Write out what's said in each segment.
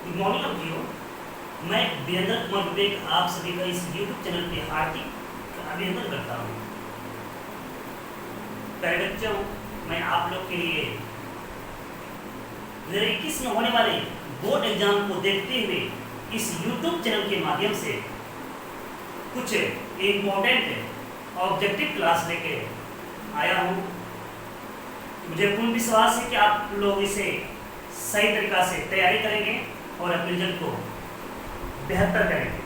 Good morning बच्चों, मैं वीरेंद्र कुमार विवेक आप सभी का इस YouTube चैनल पे हार्दिक अभिनंदन करता हूँ। प्यारे बच्चों, मैं आप लोग के लिए 2021 में होने वाले बोर्ड एग्जाम को देखते हुए इस YouTube चैनल के माध्यम से कुछ इम्पोर्टेंट ऑब्जेक्टिव क्लास लेके आया हूँ। मुझे पूर्ण विश्वास है कि आप लोग इसे सही तरीका से तैयारी करेंगे और अपने रिजल्ट को बेहतर करेंगे।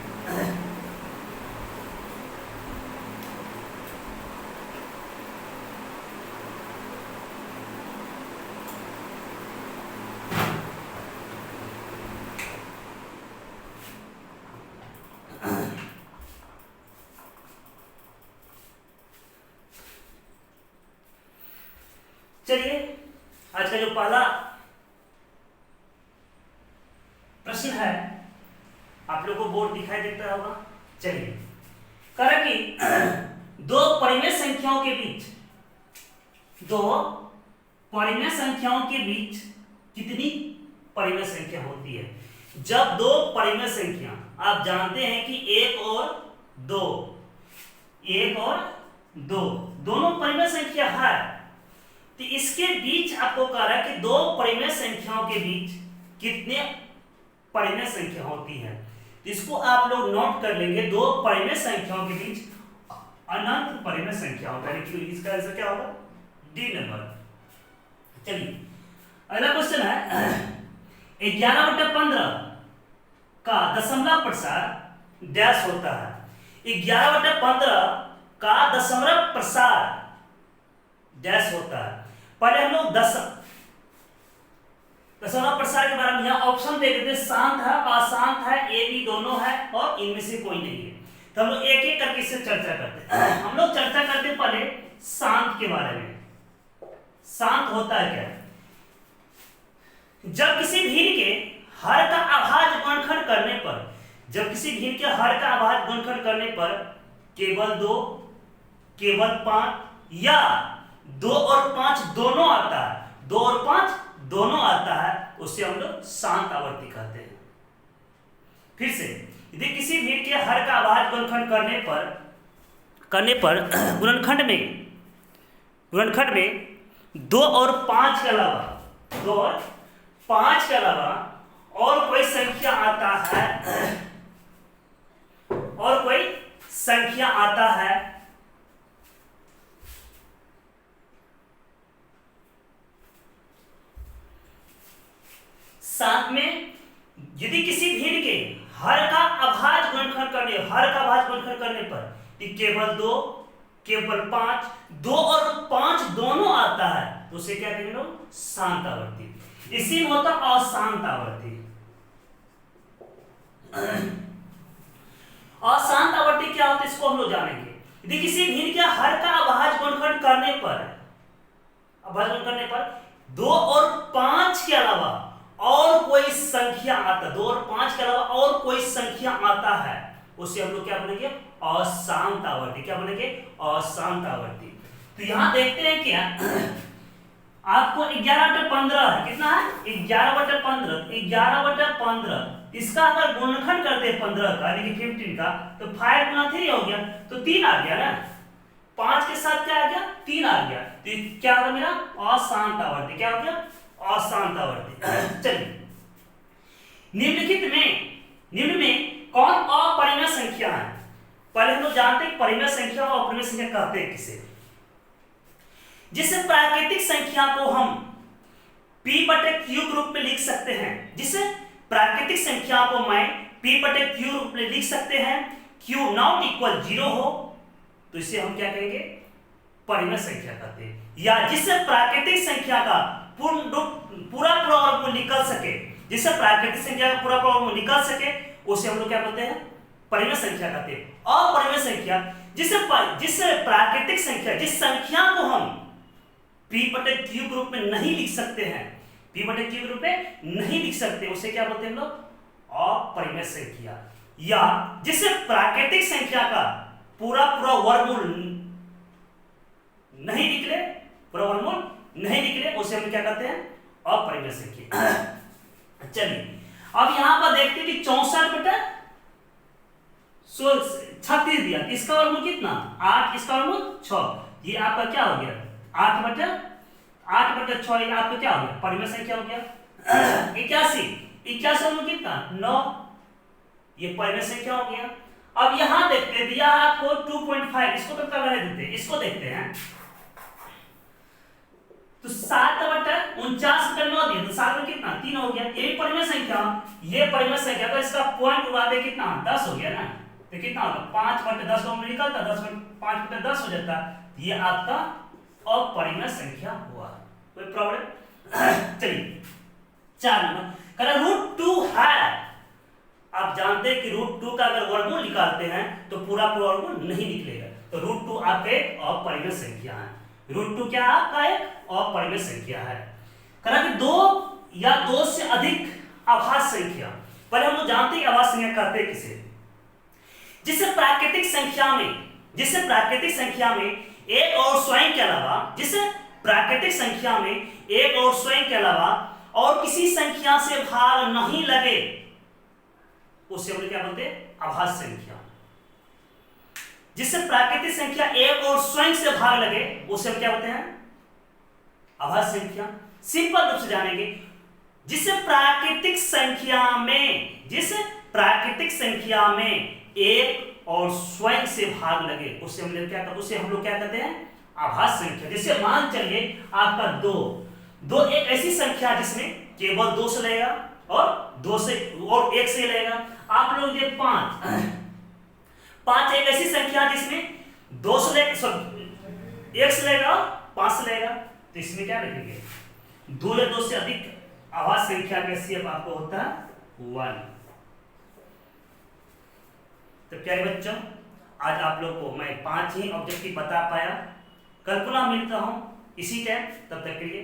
चलिए, आज का जो पहला प्रश्न है, आप लोगों को बोर्ड दिखाई देता होगा। चलिए, कह कि दो परिमेय संख्याओं के बीच कितनी परिमेय संख्या होती है? जब दो परिमेय संख्या, आप जानते हैं कि एक और दो दोनों परिमेय संख्या है, तो इसके बीच आपको कह रहा है कि दो परिमेय संख्याओं के बीच कितने परिमेय संख्या होती है। तो इसको आप लोग नोट कर लेंगे, दो परिमेय संख्याओं के बीच अनंत परिमेय संख्या होता है। इसका आंसर क्या होगा? D number. चलिए, अगला क्वेश्चन है 11/15 का दशमलव प्रसार डैश होता है। 11/15 का दशमलव प्रसार डैश होता है। पहले हम लोग दशमलव प्रसार के बारे में यहाँ ऑप्शन देख रहे थे, शांत है, अशांत है, ए बी दोनों है और इनमें से कोई नहीं है। तो हम लोग एक एक करके इससे चर्चा करते हैं। हम लोग चर्चा करते हैं पहले शांत के बारे में। शांत होता है क्या? जब किसी भीड़ के हर का आभाज गुणनखंड करने पर केवल 2, केवल 5 या 2 और 5 दोनों आता है, 2 और 5 दोनों आता है, उसे हम लोग शांत आवर्ती कहते हैं। फिर से, यदि किसी भीड़ के हर का आभाज गुणनखंड करने पर गुणनखंड में 2 और 5 के अलावा और कोई संख्या आता है साथ में, यदि किसी भीड़ के हर का आभाज गुणनखंड करने पर केवल 2, केवल 5, 2 और 5 दोनों आता है, तो उसे क्या कहेंगे लोग? शांत आवर्ती। इसी में होता अशांत आवर्ती। अशांत आवर्ती क्या होता है, इसको हम लोग जानेंगे। यदि किसी भीड़ के हर का आभाज गुणनखंड करने पर 2 और 5 के अलावा और कोई संख्या आता, 2 और 5 के अलावा और कोई संख्या आता है, उसे हम लोग क्या बोलेंगे? अशांत आवर्ती। क्या बोलेंगे? अशांत आवर्ती। तो यहां देखते हैं क्या, आपको 11/15 है, कितना है? 11/15 इसका अगर गुणनखंड करते हैं 15 का, यानी कि 15 का, तो 5 गुना 3 हो गया, तो 3 आ गया ना। 5 के साथ क्या आ गया? 3 आ गया। तो क्या होगा मेरा? अशांत आवर्ती। क्या हो गया? अशांत आवर्ती। चलिए, निम्न में कौन अपरिमेय संख्या है? पहले हम लोग जानते हैं परिमेय संख्या और अपरिमेय संख्या कहते हैं किसे? जिस प्राकृतिक संख्या को हम p/q रूप में लिख सकते हैं, जिस प्राकृतिक संख्या को मैं p/q रूप में लिख सकते हैं, q नॉट इक्वल 0 हो, तो इसे हम क्या कहेंगे? परिमेय संख्या कहते हैं। या जिस प्राकृतिक संख्या का पूरा वर्गमूल निकल सके, जिससे प्राकृतिक संख्या का पूरा वर्गमूल निकल सके, उसे हम लोग क्या बोलते हैं? परिमेय संख्या कहते हैं। अपरिमेय संख्या, जिस प्राकृतिक संख्या, जिस संख्या को हम p/q रूप में नहीं लिख सकते हैं, p/q रूप में नहीं लिख सकते, उसे क्या बोलते हैं हम लोग? अपरिमेय संख्या। या जिस प्राकृतिक संख्या का पूरा वर्गमूल नहीं निकले, उसे हम क्या कहते हैं? अपरिमेय संख्या। चलिए, अब यहां पर देखते हैं कि 64/36 दिया, इसका वर्गमूल कितना 8, इसका वर्गमूल 6, ये आपका क्या हो गया 8/6, ये आपका क्या हो गया परिमेय संख्या हो गया। 81 वर्गमूल कितना 9, ये परिमेय संख्या हो गया। अब यहां देखते हैं दिया आपको 2.5, इसको तो रहने देते हैं, इसको देखते हैं तो 7/49 दिया तो 7 में कितना 3 हो गया, ये परिमेय संख्या, ये परिमेय संख्या तो इसका पॉइंट उड़ा दे कितना 10 हो गया ना, तो कितना होगा 5/10 को निकलता 5/10 हो जाता, ये आपका अपरिमेय संख्या हुआ। कोई प्रॉब्लम? चलिए 4 नंबर करा √2 है। आप जानते हैं कि √2 का अगर वर्गमूल निकालते हैं तो पूरा वर्गमूल नहीं निकलेगा, तो √2 आपके अपरिमेय संख्या है। √2 क्या आपका एक अपरिमेय संख्या है। करा कि 2 या 2 से अधिक अभाज्य संख्या, पहले हम लोग जानते हैं अभाज्य संख्या कहते हैं किसे, जिससे प्राकृतिक संख्या में एक और स्वयं के अलावा, जिससे प्राकृतिक संख्या में एक और स्वयं के अलावा और किसी संख्या से भाग नहीं लगे, उसे हम क्या बोलते हैं अभाज्य संख्या। जिससे प्राकृतिक संख्या एक और स्वयं से भाग लगे उसे हम क्या बोलते हैं अभाज्य संख्या। सिंपल रूप से जानेंगे, जिससे प्राकृतिक संख्या में एक और स्वयं से भाग लगे उसे हम लोग क्या कहते हैं अभाज्य संख्या। जैसे मान चलिए आपका 2 एक ऐसी संख्या जिसमें केवल 2 से लेगा और 2 से और 1 से लेगा। आप लोग ये 5 एक ऐसी संख्या जिसमें 1 से लेगा और 5 से लेगा, तो इसमें क्या लिखेंगे 2 या 2 से अधिक अभाज्य संख्या का CF आपको होता है 1। तो प्यारे बच्चों, आज आप लोग को मैं 5 ही ऑब्जेक्टिव बता पाया। कल पुनः मिलता हूं इसी टाइम, तब तक के लिए